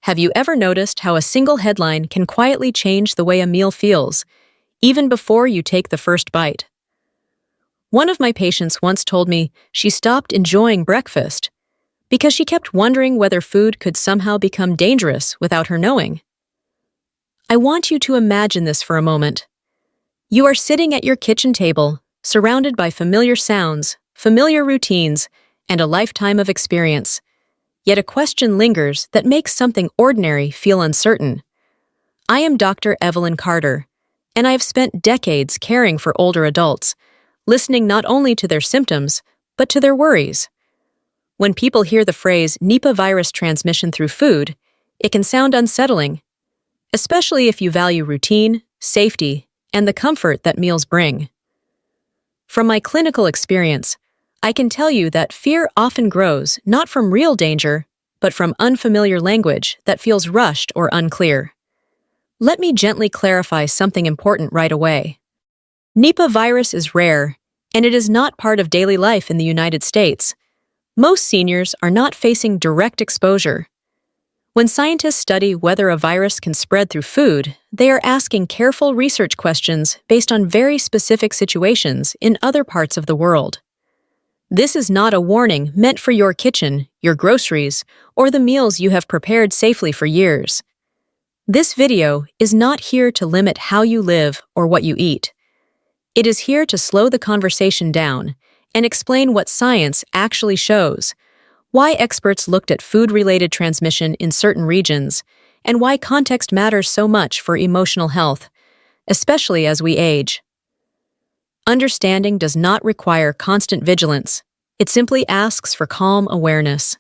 Have you ever noticed how a single headline can quietly change the way a meal feels, even before you take the first bite? One of my patients once told me she stopped enjoying breakfast because she kept wondering whether food could somehow become dangerous without her knowing. I want you to imagine this for a moment. You are sitting at your kitchen table, surrounded by familiar sounds, familiar routines, and a lifetime of experience. Yet a question lingers that makes something ordinary feel uncertain. I am Dr. Evelyn Carter, and I have spent decades caring for older adults, listening not only to their symptoms, but to their worries. When people hear the phrase Nipah virus transmission through food, it can sound unsettling, especially if you value routine, safety, and the comfort that meals bring. From my clinical experience, I can tell you that fear often grows not from real danger, but from unfamiliar language that feels rushed or unclear. Let me gently clarify something important right away. Nipah virus is rare, and it is not part of daily life in the United States. Most seniors are not facing direct exposure. When scientists study whether a virus can spread through food, they are asking careful research questions based on very specific situations in other parts of the world. This is not a warning meant for your kitchen, your groceries, or the meals you have prepared safely for years. This video is not here to limit how you live or what you eat. It is here to slow the conversation down and explain what science actually shows, why experts looked at food-related transmission in certain regions, and why context matters so much for emotional health, especially as we age. Understanding does not require constant vigilance. It simply asks for calm awareness.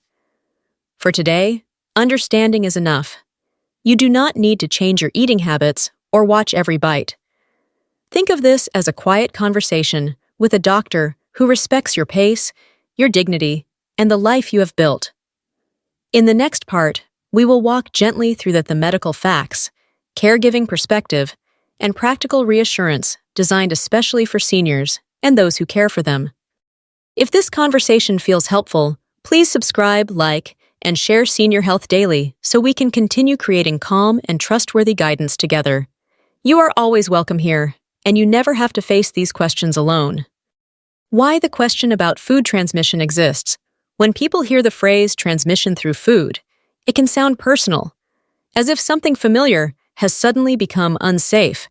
For today, understanding is enough. You do not need to change your eating habits or watch every bite. Think of this as a quiet conversation with a doctor who respects your pace, your dignity, and the life you have built. In the next part, we will walk gently through the medical facts, caregiving perspective, and practical reassurance designed especially for seniors and those who care for them. If this conversation feels helpful, please subscribe, like, and share Senior Health Daily so we can continue creating calm and trustworthy guidance together. You are always welcome here, and you never have to face these questions alone. Why the question about food transmission exists. When people hear the phrase transmission through food, it can sound personal, as if something familiar has suddenly become unsafe.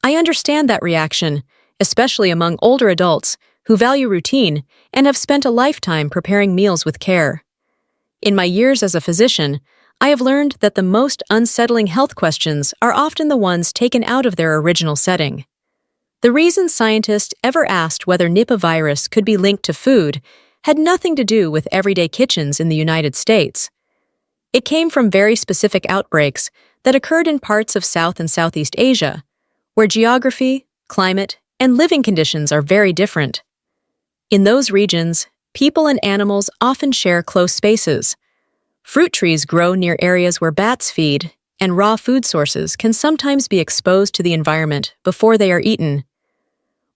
I understand that reaction, especially among older adults who value routine and have spent a lifetime preparing meals with care. In my years as a physician, I have learned that the most unsettling health questions are often the ones taken out of their original setting. The reason scientists ever asked whether Nipah virus could be linked to food had nothing to do with everyday kitchens in the United States. It came from very specific outbreaks that occurred in parts of South and Southeast Asia, where geography, climate, and living conditions are very different. In those regions, people and animals often share close spaces. Fruit trees grow near areas where bats feed, and raw food sources can sometimes be exposed to the environment before they are eaten.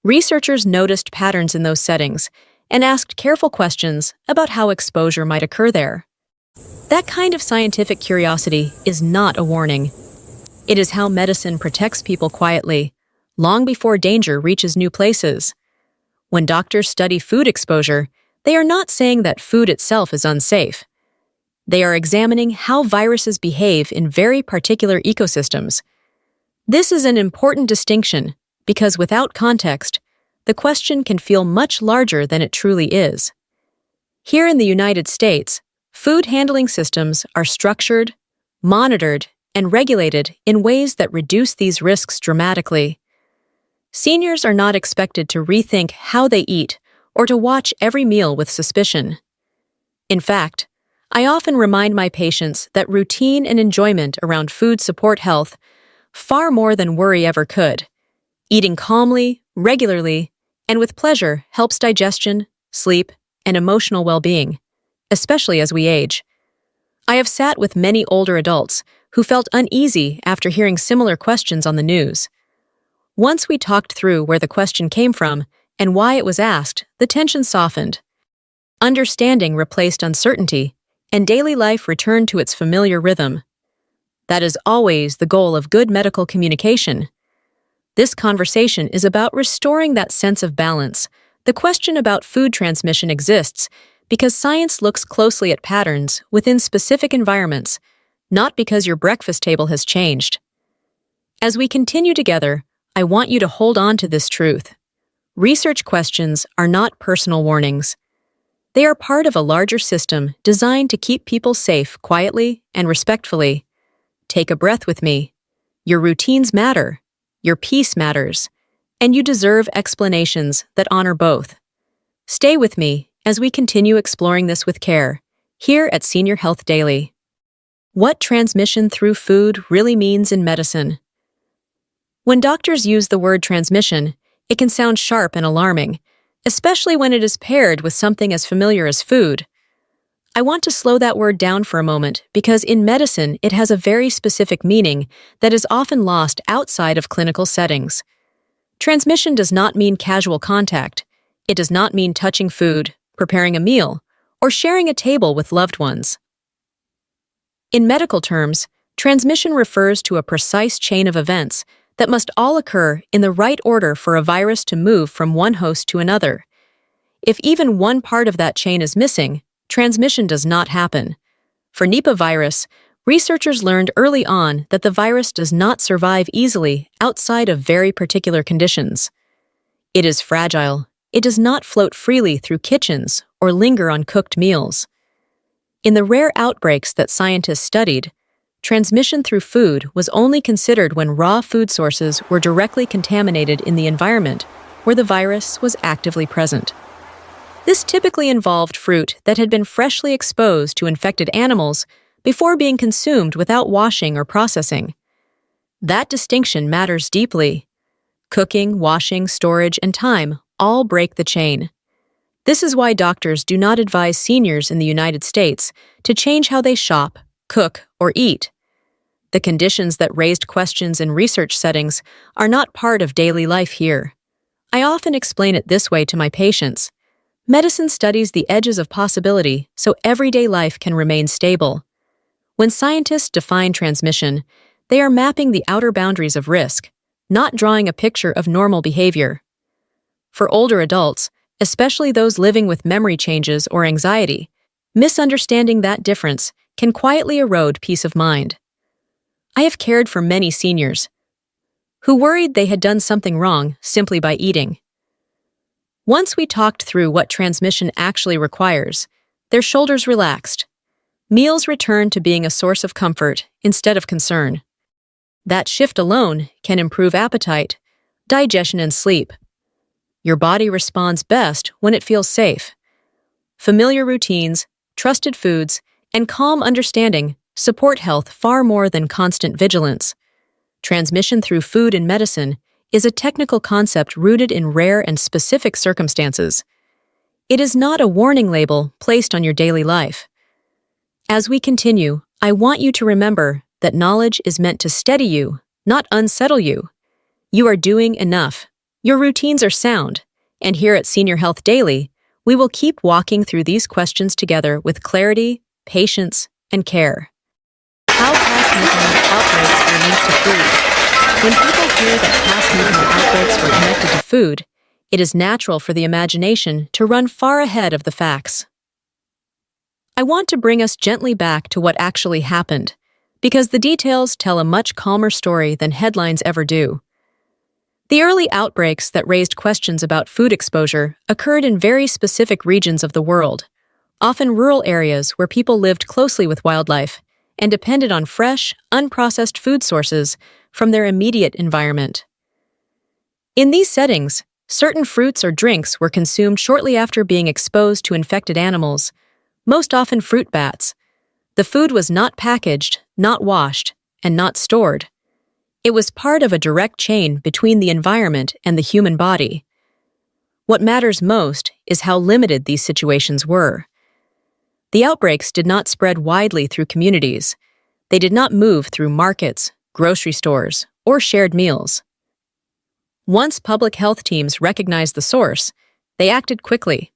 Researchers noticed patterns in those settings and asked careful questions about how exposure might occur there. That kind of scientific curiosity is not a warning. It is how medicine protects people quietly, long before danger reaches new places. When doctors study food exposure, they are not saying that food itself is unsafe. They are examining how viruses behave in very particular ecosystems. This is an important distinction because without context, the question can feel much larger than it truly is. Here in the United States, food handling systems are structured, monitored, and regulated in ways that reduce these risks dramatically. Seniors are not expected to rethink how they eat or to watch every meal with suspicion. In fact, I often remind my patients that routine and enjoyment around food support health far more than worry ever could. Eating calmly, regularly, and with pleasure helps digestion, sleep, and emotional well-being, especially as we age. I have sat with many older adults who felt uneasy after hearing similar questions on the news. Once we talked through where the question came from and why it was asked, the tension softened. Understanding replaced uncertainty, and daily life returned to its familiar rhythm. That is always the goal of good medical communication. This conversation is about restoring that sense of balance. The question about food transmission exists because science looks closely at patterns within specific environments, not because your breakfast table has changed. As we continue together, I want you to hold on to this truth. Research questions are not personal warnings. They are part of a larger system designed to keep people safe quietly and respectfully. Take a breath with me. Your routines matter, your peace matters, and you deserve explanations that honor both. Stay with me as we continue exploring this with care, here at Senior Health Daily. What transmission through food really means in medicine. When doctors use the word transmission, it can sound sharp and alarming, especially when it is paired with something as familiar as food. I want to slow that word down for a moment because in medicine it has a very specific meaning that is often lost outside of clinical settings. Transmission does not mean casual contact. It does not mean touching food, preparing a meal, or sharing a table with loved ones. In medical terms, transmission refers to a precise chain of events that must all occur in the right order for a virus to move from one host to another. If even one part of that chain is missing, transmission does not happen. For Nipah virus, researchers learned early on that the virus does not survive easily outside of very particular conditions. It is fragile. It does not float freely through kitchens or linger on cooked meals. In the rare outbreaks that scientists studied, transmission through food was only considered when raw food sources were directly contaminated in the environment where the virus was actively present. This typically involved fruit that had been freshly exposed to infected animals before being consumed without washing or processing. That distinction matters deeply. Cooking, washing, storage, and time all break the chain. This is why doctors do not advise seniors in the United States to change how they shop, cook, or eat. The conditions that raised questions in research settings are not part of daily life here. I often explain it this way to my patients. Medicine studies the edges of possibility so everyday life can remain stable. When scientists define transmission, they are mapping the outer boundaries of risk, not drawing a picture of normal behavior. For older adults, especially those living with memory changes or anxiety, misunderstanding that difference can quietly erode peace of mind. I have cared for many seniors who worried they had done something wrong simply by eating. Once we talked through what transmission actually requires, their shoulders relaxed. Meals returned to being a source of comfort instead of concern. That shift alone can improve appetite, digestion, and sleep. Your body responds best when it feels safe. Familiar routines, trusted foods, and calm understanding support health far more than constant vigilance. Transmission through food in medicine is a technical concept rooted in rare and specific circumstances. It is not a warning label placed on your daily life. As we continue, I want you to remember that knowledge is meant to steady you, not unsettle you. You are doing enough. Your routines are sound, and here at Senior Health Daily, we will keep walking through these questions together with clarity, patience, and care. How past nutrient outbreaks are linked to food. When people hear that past nutrient outbreaks were connected to food, it is natural for the imagination to run far ahead of the facts. I want to bring us gently back to what actually happened, because the details tell a much calmer story than headlines ever do. The early outbreaks that raised questions about food exposure occurred in very specific regions of the world, often rural areas where people lived closely with wildlife and depended on fresh, unprocessed food sources from their immediate environment. In these settings, certain fruits or drinks were consumed shortly after being exposed to infected animals, most often fruit bats. The food was not packaged, not washed, and not stored. It was part of a direct chain between the environment and the human body. What matters most is how limited these situations were. The outbreaks did not spread widely through communities. They did not move through markets, grocery stores, or shared meals. Once public health teams recognized the source, they acted quickly.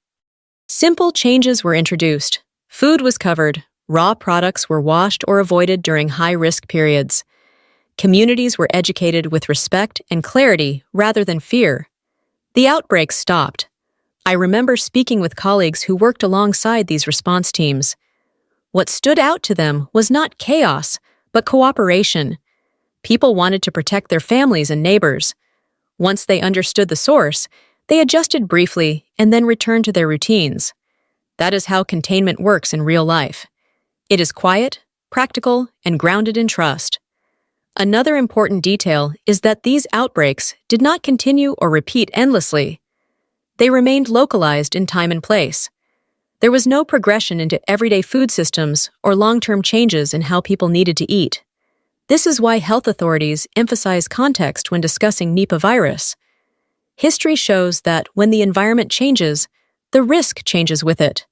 Simple changes were introduced. Food was covered, Raw products were washed or avoided during high-risk periods. Communities were educated with respect and clarity rather than fear. The outbreaks stopped. I remember speaking with colleagues who worked alongside these response teams. What stood out to them was not chaos, but cooperation. People wanted to protect their families and neighbors. Once they understood the source, they adjusted briefly and then returned to their routines. That is how containment works in real life. It is quiet, practical, and grounded in trust. Another important detail is that these outbreaks did not continue or repeat endlessly. They remained localized in time and place. There was no progression into everyday food systems or long-term changes in how people needed to eat. This is why health authorities emphasize context when discussing Nipah virus. History shows that when the environment changes, the risk changes with it.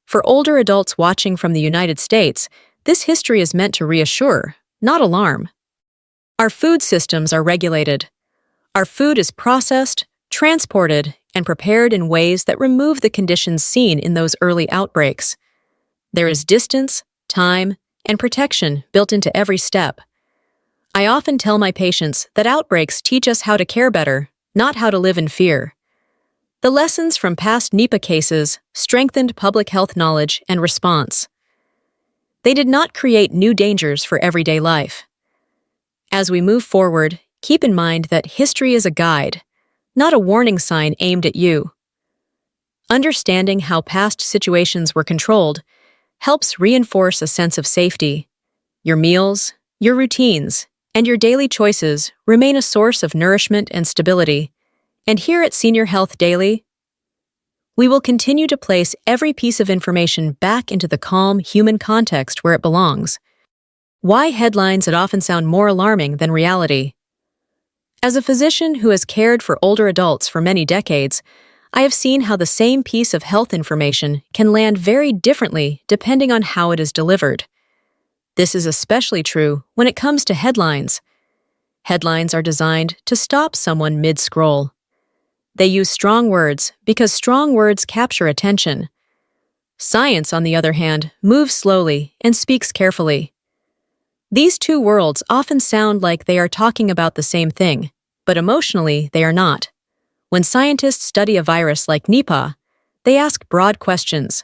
For older adults watching from the United States, this history is meant to reassure, not alarm. Our food systems are regulated. Our food is processed, transported, and prepared in ways that remove the conditions seen in those early outbreaks. There is distance, time, and protection built into every step. I often tell my patients that outbreaks teach us how to care better, not how to live in fear. The lessons from past Nipah cases strengthened public health knowledge and response. They did not create new dangers for everyday life. As we move forward, keep in mind that history is a guide, not a warning sign aimed at you. Understanding how past situations were controlled helps reinforce a sense of safety. Your meals, your routines, and your daily choices remain a source of nourishment and stability. And here at Senior Health Daily, we will continue to place every piece of information back into the calm human context where it belongs. Why headlines that often sound more alarming than reality? As a physician who has cared for older adults for many decades, I have seen how the same piece of health information can land very differently depending on how it is delivered. This is especially true when it comes to headlines. Headlines are designed to stop someone mid-scroll. They use strong words because strong words capture attention. Science, on the other hand, moves slowly and speaks carefully. These two worlds often sound like they are talking about the same thing, but emotionally they are not. When scientists study a virus like Nipah, they ask broad questions.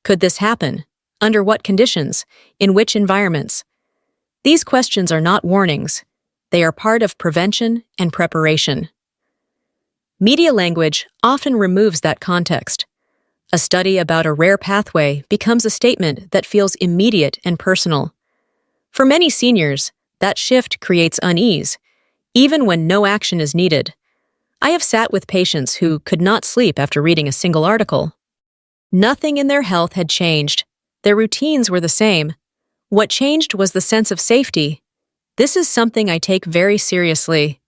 Could this happen? Under what conditions? In which environments? These questions are not warnings. They are part of prevention and preparation. Media language often removes that context. A study about a rare pathway becomes a statement that feels immediate and personal. For many seniors, that shift creates unease, even when no action is needed. I have sat with patients who could not sleep after reading a single article. Nothing in their health had changed. Their routines were the same. What changed was the sense of safety. This is something I take very seriously.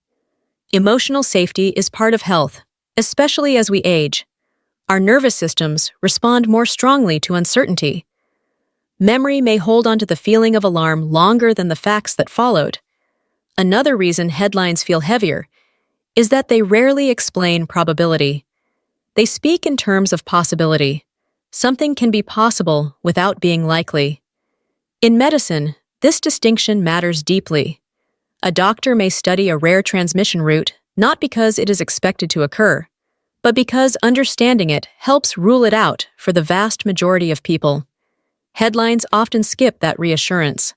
Emotional safety is part of health, especially as we age. Our nervous systems respond more strongly to uncertainty. Memory may hold onto the feeling of alarm longer than the facts that followed. Another reason headlines feel heavier is that they rarely explain probability. They speak in terms of possibility. Something can be possible without being likely. In medicine, this distinction matters deeply. A doctor may study a rare transmission route not because it is expected to occur, but because understanding it helps rule it out for the vast majority of people. Headlines often skip that reassurance.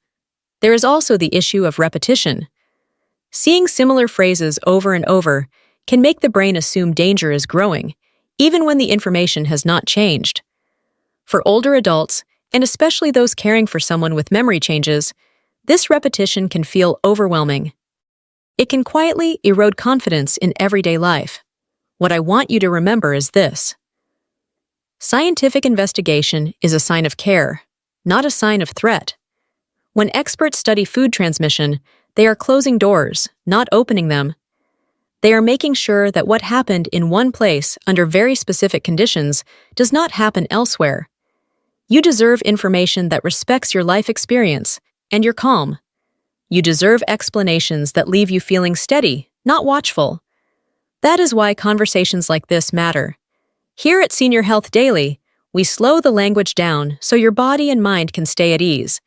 There is also the issue of repetition. Seeing similar phrases over and over can make the brain assume danger is growing, even when the information has not changed. For older adults, and especially those caring for someone with memory changes, this repetition can feel overwhelming. It can quietly erode confidence in everyday life. What I want you to remember is this. Scientific investigation is a sign of care, not a sign of threat. When experts study food transmission, they are closing doors, not opening them. They are making sure that what happened in one place under very specific conditions does not happen elsewhere. You deserve information that respects your life experience and your calm. You deserve explanations that leave you feeling steady, not watchful. That is why conversations like this matter. Here at Senior Health Daily, we slow the language down so your body and mind can stay at ease.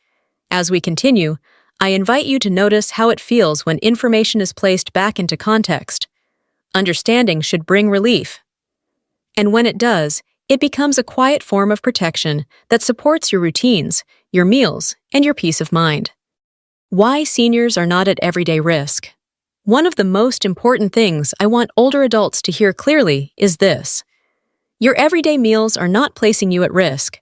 As we continue, I invite you to notice how it feels when information is placed back into context. Understanding should bring relief. And when it does, it becomes a quiet form of protection that supports your routines, your meals, and your peace of mind. Why seniors are not at everyday risk. One of the most important things I want older adults to hear clearly is this. Your everyday meals are not placing you at risk.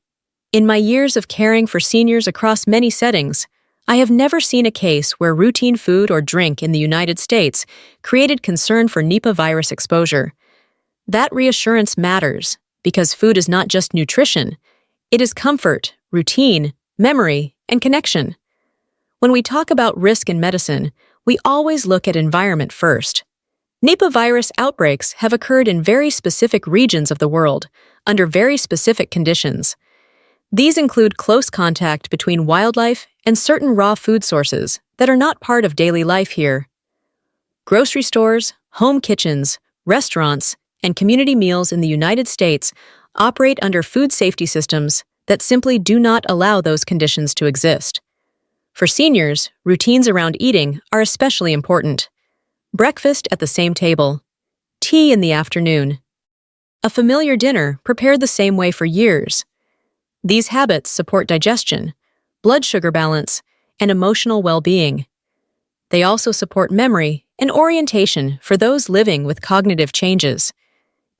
In my years of caring for seniors across many settings, I have never seen a case where routine food or drink in the United States created concern for Nipah virus exposure. That reassurance matters because food is not just nutrition. It is comfort, routine, memory, and connection. When we talk about risk in medicine, we always look at environment first. Nipah virus outbreaks have occurred in very specific regions of the world, under very specific conditions. These include close contact between wildlife and certain raw food sources that are not part of daily life here. Grocery stores, home kitchens, restaurants, and community meals in the United States operate under food safety systems that simply do not allow those conditions to exist. For seniors, routines around eating are especially important. Breakfast at the same table, tea in the afternoon, a familiar dinner prepared the same way for years. These habits support digestion, blood sugar balance, and emotional well-being. They also support memory and orientation for those living with cognitive changes.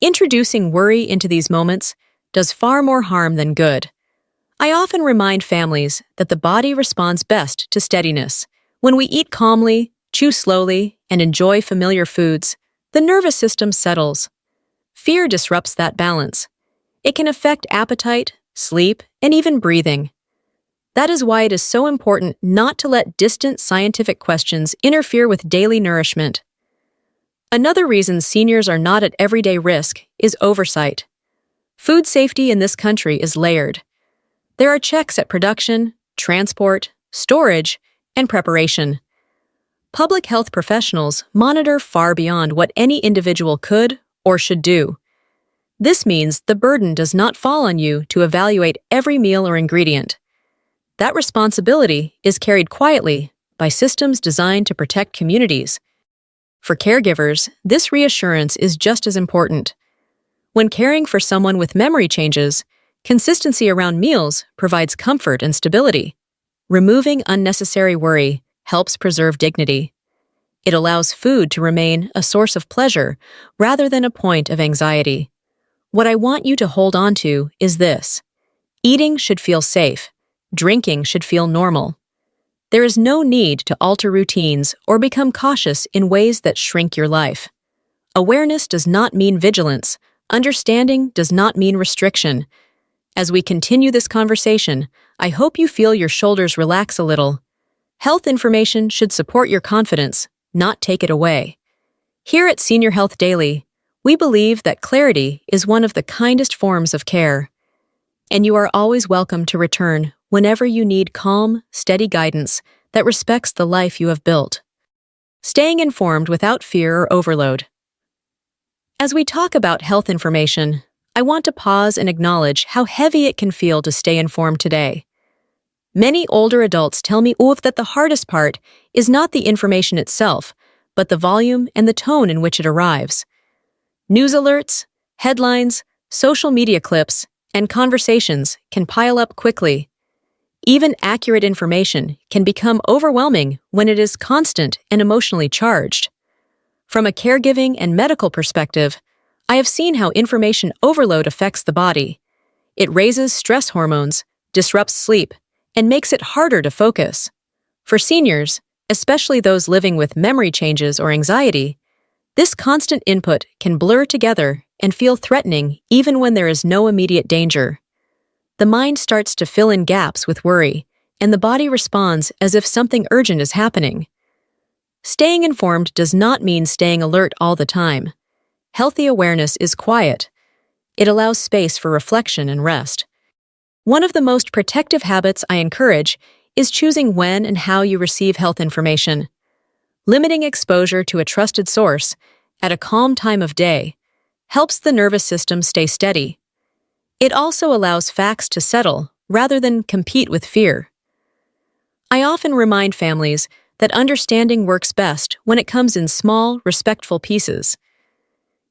Introducing worry into these moments does far more harm than good. I often remind families that the body responds best to steadiness. When we eat calmly, chew slowly, and enjoy familiar foods, the nervous system settles. Fear disrupts that balance. It can affect appetite, sleep, and even breathing. That is why it is so important not to let distant scientific questions interfere with daily nourishment. Another reason seniors are not at everyday risk is oversight. Food safety in this country is layered. There are checks at production, transport, storage, and preparation. Public health professionals monitor far beyond what any individual could or should do. This means the burden does not fall on you to evaluate every meal or ingredient. That responsibility is carried quietly by systems designed to protect communities. For caregivers, this reassurance is just as important. When caring for someone with memory changes, consistency around meals provides comfort and stability. Removing unnecessary worry helps preserve dignity. It allows food to remain a source of pleasure rather than a point of anxiety. What I want you to hold on to is this. Eating should feel safe. Drinking should feel normal. There is no need to alter routines or become cautious in ways that shrink your life. Awareness does not mean vigilance. Understanding does not mean restriction. As we continue this conversation, I hope you feel your shoulders relax a little. Health information should support your confidence, not take it away. Here at Senior Health Daily, we believe that clarity is one of the kindest forms of care. And you are always welcome to return whenever you need calm, steady guidance that respects the life you have built. Staying informed without fear or overload. As we talk about health information, I want to pause and acknowledge how heavy it can feel to stay informed today. Many older adults tell me that the hardest part is not the information itself, but the volume and the tone in which it arrives. News alerts, headlines, social media clips, and conversations can pile up quickly. Even accurate information can become overwhelming when it is constant and emotionally charged. From a caregiving and medical perspective, I have seen how information overload affects the body. It raises stress hormones, disrupts sleep, and makes it harder to focus. For seniors, especially those living with memory changes or anxiety, this constant input can blur together and feel threatening even when there is no immediate danger. The mind starts to fill in gaps with worry, and the body responds as if something urgent is happening. Staying informed does not mean staying alert all the time. Healthy awareness is quiet. It allows space for reflection and rest. One of the most protective habits I encourage is choosing when and how you receive health information. Limiting exposure to a trusted source at a calm time of day helps the nervous system stay steady. It also allows facts to settle rather than compete with fear. I often remind families that understanding works best when it comes in small, respectful pieces.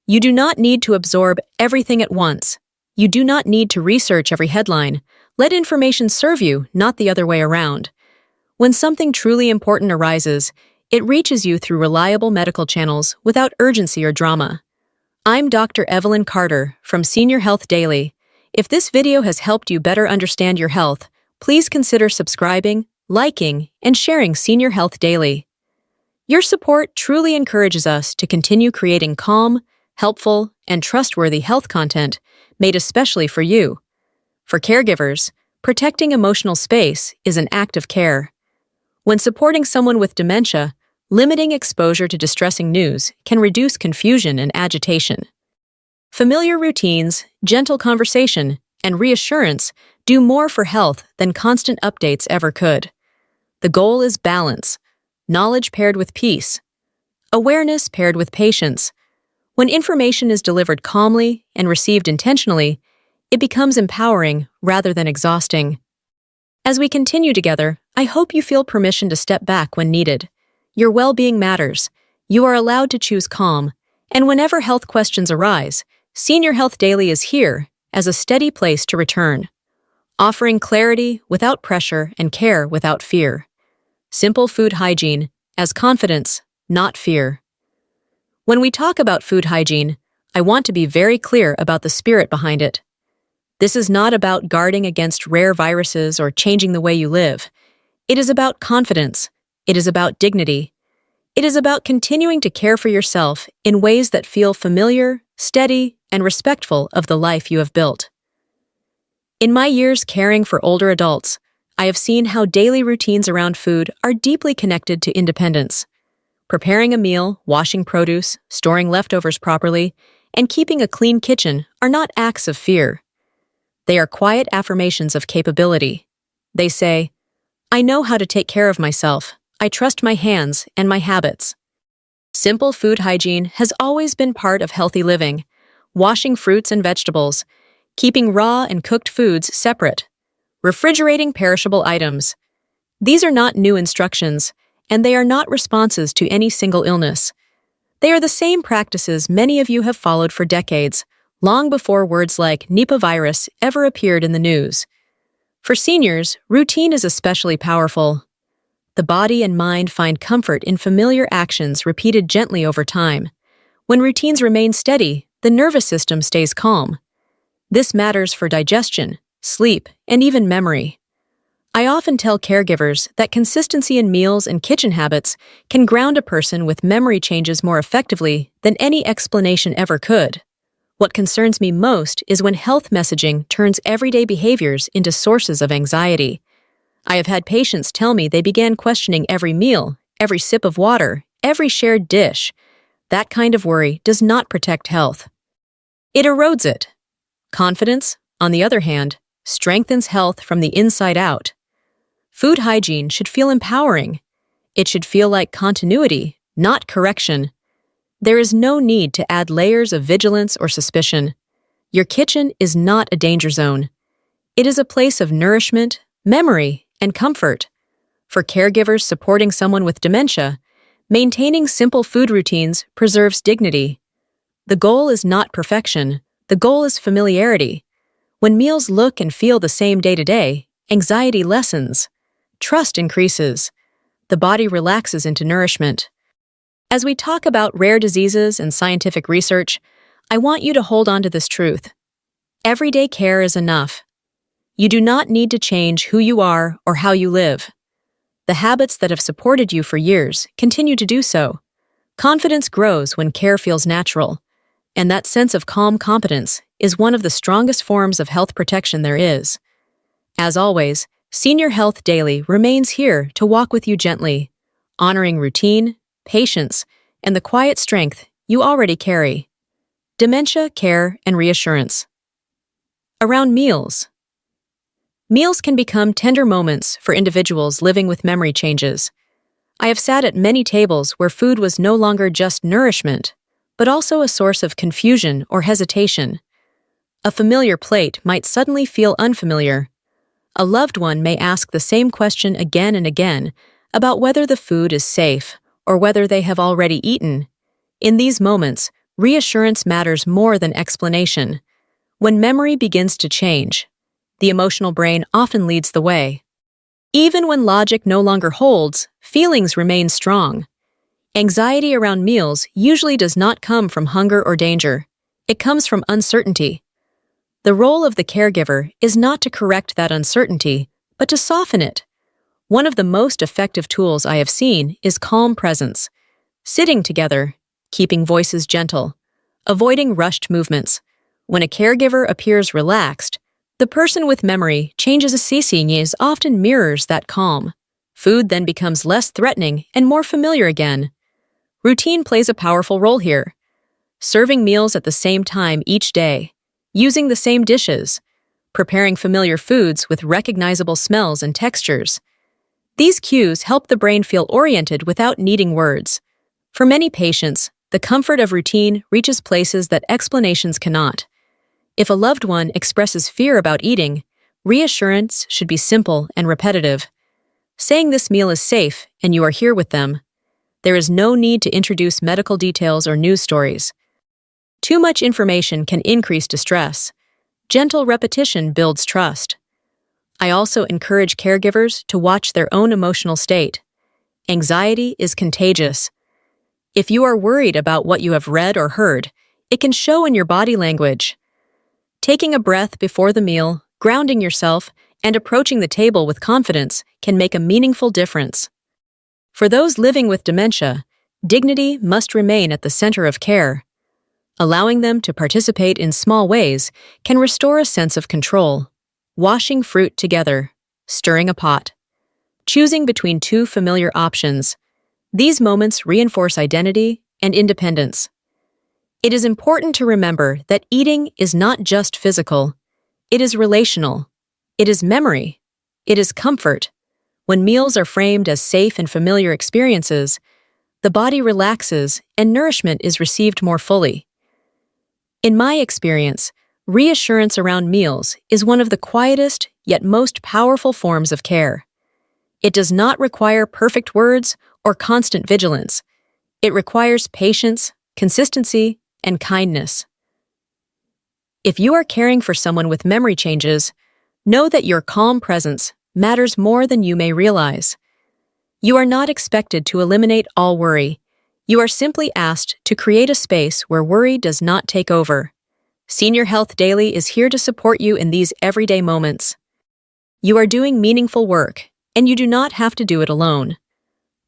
You do not need to absorb everything at once. You do not need to research every headline. Let information serve you, not the other way around. When something truly important arises, it reaches you through reliable medical channels without urgency or drama. I'm Dr. Evelyn Carter from Senior Health Daily. If this video has helped you better understand your health, please consider subscribing, liking, and sharing Senior Health Daily. Your support truly encourages us to continue creating calm, helpful, and trustworthy health content made especially for you. For caregivers, protecting emotional space is an act of care. When supporting someone with dementia, limiting exposure to distressing news can reduce confusion and agitation. Familiar routines, gentle conversation, and reassurance do more for health than constant updates ever could. The goal is balance, knowledge paired with peace, awareness paired with patience. When information is delivered calmly and received intentionally, it becomes empowering rather than exhausting. As we continue together, I hope you feel permission to step back when needed. Your well-being matters. You are allowed to choose calm, and whenever health questions arise, Senior Health Daily is here as a steady place to return, offering clarity without pressure and care without fear. Simple food hygiene as confidence, not fear. When we talk about food hygiene, I want to be very clear about the spirit behind it. This is not about guarding against rare viruses or changing the way you live. It is about confidence. It is about dignity. It is about continuing to care for yourself in ways that feel familiar, steady, and respectful of the life you have built. In my years caring for older adults, I have seen how daily routines around food are deeply connected to independence. Preparing a meal, washing produce, storing leftovers properly, and keeping a clean kitchen are not acts of fear. They are quiet affirmations of capability. They say, I know how to take care of myself. I trust my hands and my habits. Simple food hygiene has always been part of healthy living, washing fruits and vegetables, keeping raw and cooked foods separate, refrigerating perishable items. These are not new instructions, and they are not responses to any single illness. They are the same practices many of you have followed for decades, long before words like Nipah Virus ever appeared in the news. For seniors, routine is especially powerful. The body and mind find comfort in familiar actions repeated gently over time. When routines remain steady, the nervous system stays calm. This matters for digestion, sleep, and even memory. I often tell caregivers that consistency in meals and kitchen habits can ground a person with memory changes more effectively than any explanation ever could. What concerns me most is when health messaging turns everyday behaviors into sources of anxiety. I have had patients tell me they began questioning every meal, every sip of water, every shared dish. That kind of worry does not protect health. It erodes it. Confidence, on the other hand, strengthens health from the inside out. Food hygiene should feel empowering. It should feel like continuity, not correction. There is no need to add layers of vigilance or suspicion. Your kitchen is not a danger zone. It is a place of nourishment, memory, and comfort. For caregivers supporting someone with dementia, maintaining simple food routines preserves dignity. The goal is not perfection. The goal is familiarity. When meals look and feel the same day to day, anxiety lessens. Trust increases. The body relaxes into nourishment. As we talk about rare diseases and scientific research, I want you to hold on to this truth. Everyday care is enough. You do not need to change who you are or how you live. The habits that have supported you for years continue to do so. Confidence grows when care feels natural, and that sense of calm competence is one of the strongest forms of health protection there is. As always, Senior Health Daily remains here to walk with you gently, honoring routine, patience, and the quiet strength you already carry. Dementia, care, and reassurance. Around meals. Meals can become tender moments for individuals living with memory changes. I have sat at many tables where food was no longer just nourishment, but also a source of confusion or hesitation. A familiar plate might suddenly feel unfamiliar. A loved one may ask the same question again and again about whether the food is safe or whether they have already eaten. In these moments, reassurance matters more than explanation. When memory begins to change, the emotional brain often leads the way. Even when logic no longer holds, feelings remain strong. Anxiety around meals usually does not come from hunger or danger. It comes from uncertainty. The role of the caregiver is not to correct that uncertainty, but to soften it. One of the most effective tools I have seen is calm presence. Sitting together, keeping voices gentle, avoiding rushed movements. When a caregiver appears relaxed, the person with memory changes a CCNs often mirrors that calm. Food then becomes less threatening and more familiar again. Routine plays a powerful role here. Serving meals at the same time each day, using the same dishes, preparing familiar foods with recognizable smells and textures. These cues help the brain feel oriented without needing words. For many patients, the comfort of routine reaches places that explanations cannot. If a loved one expresses fear about eating, reassurance should be simple and repetitive. Saying this meal is safe and you are here with them. There is no need to introduce medical details or news stories. Too much information can increase distress. Gentle repetition builds trust. I also encourage caregivers to watch their own emotional state. Anxiety is contagious. If you are worried about what you have read or heard, it can show in your body language. Taking a breath before the meal, grounding yourself, and approaching the table with confidence can make a meaningful difference. For those living with dementia, dignity must remain at the center of care. Allowing them to participate in small ways can restore a sense of control. Washing fruit together, stirring a pot, choosing between two familiar options. These moments reinforce identity and independence. It is important to remember that eating is not just physical. It is relational. It is memory. It is comfort. When meals are framed as safe and familiar experiences, the body relaxes and nourishment is received more fully. In my experience, reassurance around meals is one of the quietest yet most powerful forms of care. It does not require perfect words or constant vigilance. It requires patience, consistency, and kindness. If you are caring for someone with memory changes, know that your calm presence matters more than you may realize. You are not expected to eliminate all worry. You are simply asked to create a space where worry does not take over. Senior Health Daily is here to support you in these everyday moments. You are doing meaningful work, and you do not have to do it alone.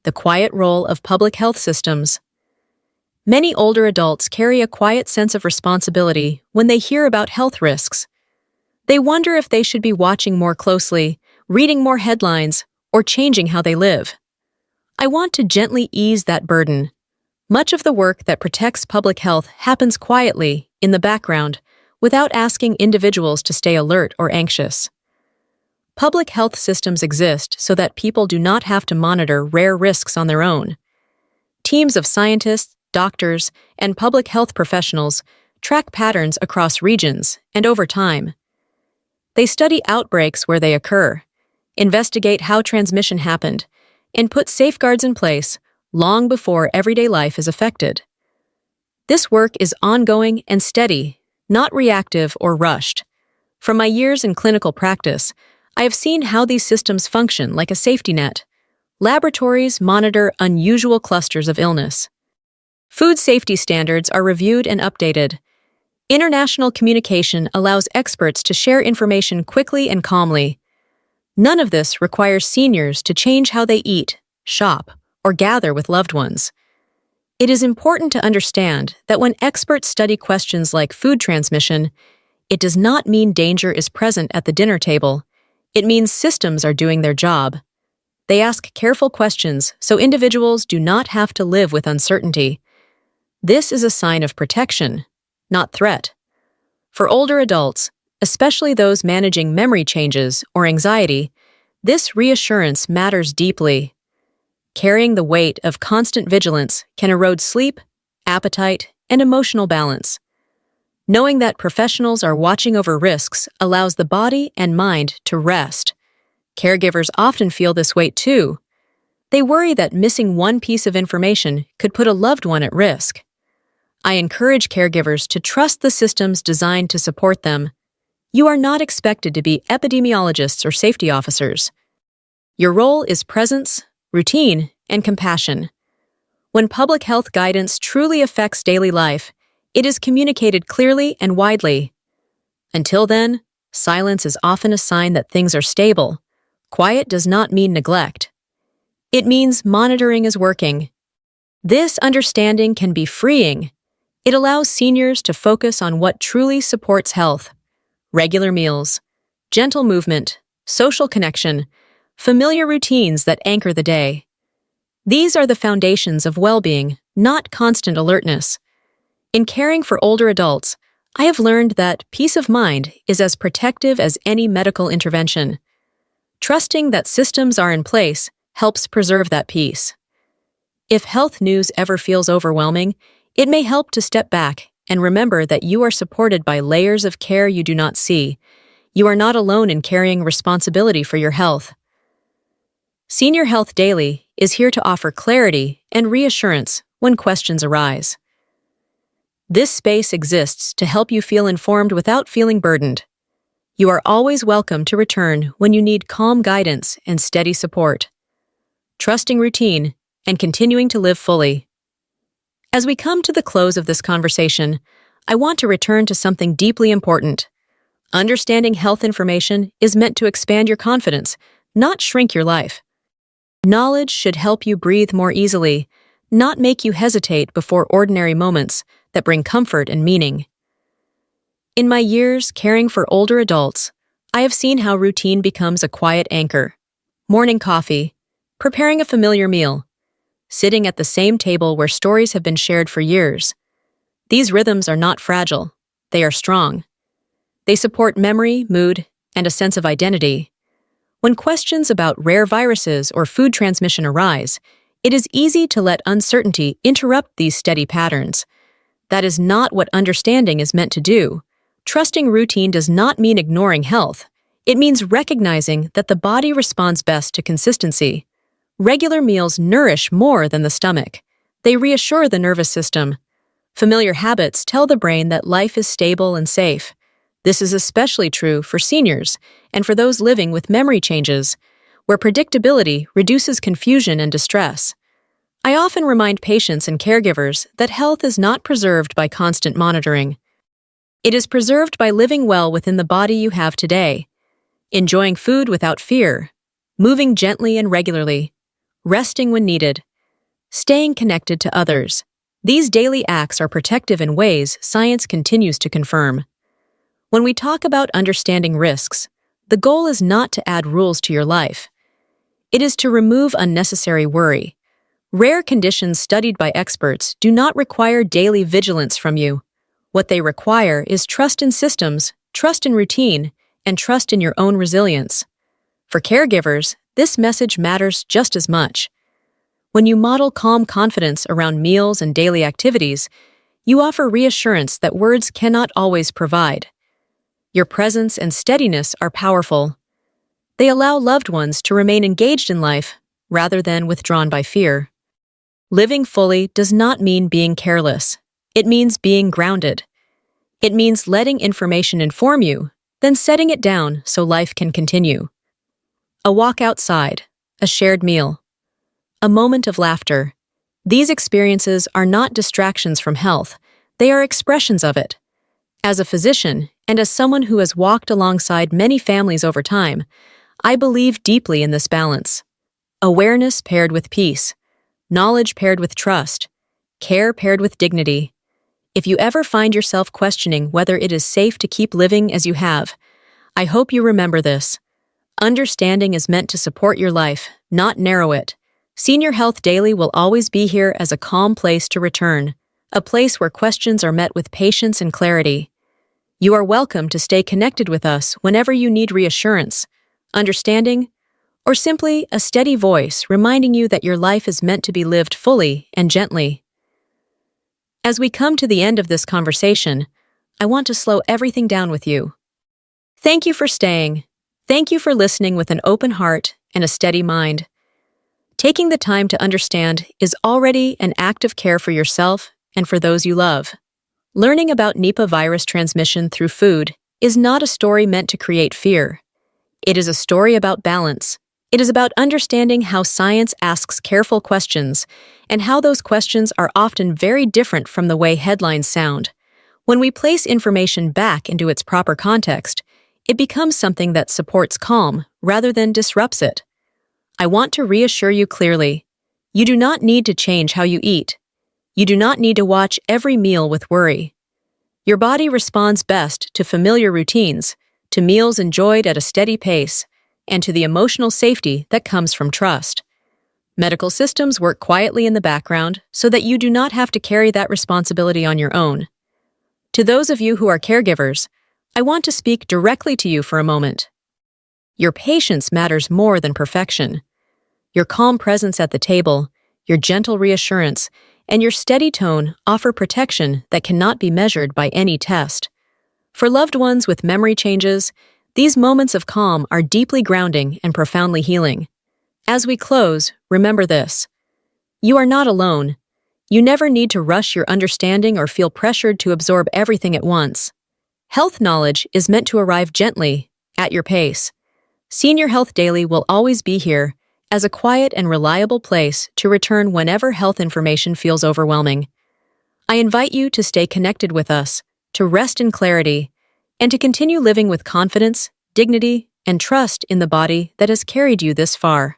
The quiet role of public health systems. Many older adults carry a quiet sense of responsibility when they hear about health risks. They wonder if they should be watching more closely, reading more headlines, or changing how they live. I want to gently ease that burden. Much of the work that protects public health happens quietly, in the background, without asking individuals to stay alert or anxious. Public health systems exist so that people do not have to monitor rare risks on their own. Teams of scientists, doctors, and public health professionals track patterns across regions and over time. They study outbreaks where they occur, investigate how transmission happened, and put safeguards in place long before everyday life is affected. This work is ongoing and steady, not reactive or rushed. From my years in clinical practice, I have seen how these systems function like a safety net. Laboratories monitor unusual clusters of illness. Food safety standards are reviewed and updated. International communication allows experts to share information quickly and calmly. None of this requires seniors to change how they eat, shop, or gather with loved ones. It is important to understand that when experts study questions like food transmission, it does not mean danger is present at the dinner table. It means systems are doing their job. They ask careful questions so individuals do not have to live with uncertainty. This is a sign of protection, not threat. For older adults, especially those managing memory changes or anxiety, this reassurance matters deeply. Carrying the weight of constant vigilance can erode sleep, appetite, and emotional balance. Knowing that professionals are watching over risks allows the body and mind to rest. Caregivers often feel this weight too. They worry that missing one piece of information could put a loved one at risk. I encourage caregivers to trust the systems designed to support them. You are not expected to be epidemiologists or safety officers. Your role is presence, routine, and compassion. When public health guidance truly affects daily life, it is communicated clearly and widely. Until then, silence is often a sign that things are stable. Quiet does not mean neglect. It means monitoring is working. This understanding can be freeing. It allows seniors to focus on what truly supports health: regular meals, gentle movement, social connection, familiar routines that anchor the day. These are the foundations of well-being, not constant alertness. In caring for older adults, I have learned that peace of mind is as protective as any medical intervention. Trusting that systems are in place helps preserve that peace. If health news ever feels overwhelming, it may help to step back and remember that you are supported by layers of care you do not see. You are not alone in carrying responsibility for your health. Senior Health Daily is here to offer clarity and reassurance when questions arise. This space exists to help you feel informed without feeling burdened. You are always welcome to return when you need calm guidance and steady support. Trusting routine and continuing to live fully. As we come to the close of this conversation, I want to return to something deeply important. Understanding health information is meant to expand your confidence, not shrink your life. Knowledge should help you breathe more easily, not make you hesitate before ordinary moments that bring comfort and meaning. In my years caring for older adults, I have seen how routine becomes a quiet anchor. Morning coffee, preparing a familiar meal, sitting at the same table where stories have been shared for years. These rhythms are not fragile, they are strong. They support memory, mood, and a sense of identity. When questions about rare viruses or food transmission arise, it is easy to let uncertainty interrupt these steady patterns. That is not what understanding is meant to do. Trusting routine does not mean ignoring health. It means recognizing that the body responds best to consistency. Regular meals nourish more than the stomach. They reassure the nervous system. Familiar habits tell the brain that life is stable and safe. This is especially true for seniors and for those living with memory changes, where predictability reduces confusion and distress. I often remind patients and caregivers that health is not preserved by constant monitoring. It is preserved by living well within the body you have today, enjoying food without fear, moving gently and regularly, resting when needed, staying connected to others. These daily acts are protective in ways science continues to confirm. When we talk about understanding risks, the goal is not to add rules to your life. It is to remove unnecessary worry. Rare conditions studied by experts do not require daily vigilance from you. What they require is trust in systems, trust in routine, and trust in your own resilience. For caregivers, this message matters just as much. When you model calm confidence around meals and daily activities, you offer reassurance that words cannot always provide. Your presence and steadiness are powerful. They allow loved ones to remain engaged in life rather than withdrawn by fear. Living fully does not mean being careless. It means being grounded. It means letting information inform you, then setting it down so life can continue. A walk outside, a shared meal, a moment of laughter. These experiences are not distractions from health. They are expressions of it. As a physician, and as someone who has walked alongside many families over time, I believe deeply in this balance. Awareness paired with peace, knowledge paired with trust, care paired with dignity. If you ever find yourself questioning whether it is safe to keep living as you have, I hope you remember this. Understanding is meant to support your life, not narrow it. Senior Health Daily will always be here as a calm place to return, a place where questions are met with patience and clarity. You are welcome to stay connected with us whenever you need reassurance, understanding, or simply a steady voice reminding you that your life is meant to be lived fully and gently. As we come to the end of this conversation, I want to slow everything down with you. Thank you for staying. Thank you for listening with an open heart and a steady mind. Taking the time to understand is already an act of care for yourself and for those you love. Learning about Nipah virus transmission through food is not a story meant to create fear. It is a story about balance. It is about understanding how science asks careful questions and how those questions are often very different from the way headlines sound. When we place information back into its proper context, it becomes something that supports calm rather than disrupts it. I want to reassure you clearly. You do not need to change how you eat. You do not need to watch every meal with worry. Your body responds best to familiar routines, to meals enjoyed at a steady pace, and to the emotional safety that comes from trust. Medical systems work quietly in the background so that you do not have to carry that responsibility on your own. To those of you who are caregivers, I want to speak directly to you for a moment. Your patience matters more than perfection. Your calm presence at the table, your gentle reassurance, and your steady tone offer protection that cannot be measured by any test. For loved ones with memory changes, these moments of calm are deeply grounding and profoundly healing. As we close, remember this. You are not alone. You never need to rush your understanding or feel pressured to absorb everything at once. Health knowledge is meant to arrive gently, at your pace. Senior Health Daily will always be here as a quiet and reliable place to return whenever health information feels overwhelming. I invite you to stay connected with us, to rest in clarity, and to continue living with confidence, dignity, and trust in the body that has carried you this far.